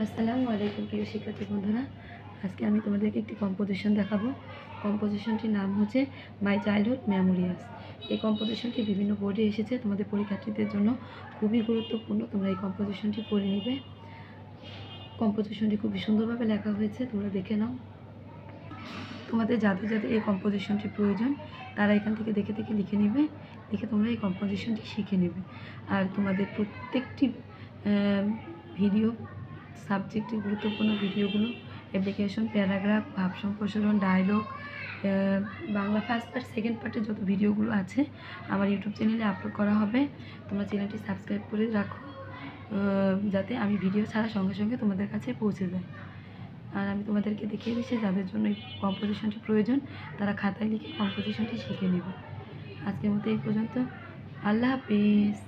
আসসালামু আলাইকুম প্রিয় শিক্ষার্থী বন্ধুরা। আজকে আমি তোমাদেরকে একটি কম্পোজিশন দেখাবো। কম্পোজিশনটির নাম হচ্ছে মাই চাইল্ডহুড মেমোরিয়াস। এই কম্পোজিশনটি বিভিন্ন বোর্ডে এসেছে, তোমাদের পরীক্ষার্থীদের জন্য খুবই গুরুত্বপূর্ণ। তোমরা এই কম্পোজিশনটি পড়ে নিবে। কম্পোজিশনটি খুবই সুন্দরভাবে লেখা হয়েছে, তোমরা দেখে নাও। তোমাদের যাদের যাদের এই কম্পোজিশনটি প্রয়োজন তারা এখান থেকে দেখে দেখে লিখে নেবে, লিখে তোমরা এই কম্পোজিশনটি শিখে নেবে। আর তোমাদের প্রত্যেকটি ভিডিও সাবজেক্টের গুরুত্বপূর্ণ ভিডিওগুলো, অ্যাপ্লিকেশন, প্যারাগ্রাফ, ভাব সম্প্রসারণ, dialogue, Bangla first part, second পার্টের যত ভিডিওগুলো আছে আমার ইউটিউব চ্যানেলে আপলোড করা হবে। তোমরা চ্যানেলটি সাবস্ক্রাইব করে রাখো, যাতে আমি ভিডিও ছাড়া সঙ্গে সঙ্গে তোমাদের কাছে পৌঁছে যায়। আর আমি তোমাদেরকে দেখিয়ে দিচ্ছি যাদের জন্য এই কম্পোজিশনটি প্রয়োজন তারা খাতায় লিখে কম্পোজিশনটি শিখে নেবে। আজকের মতো এই পর্যন্ত। আল্লাহ হাফিজ।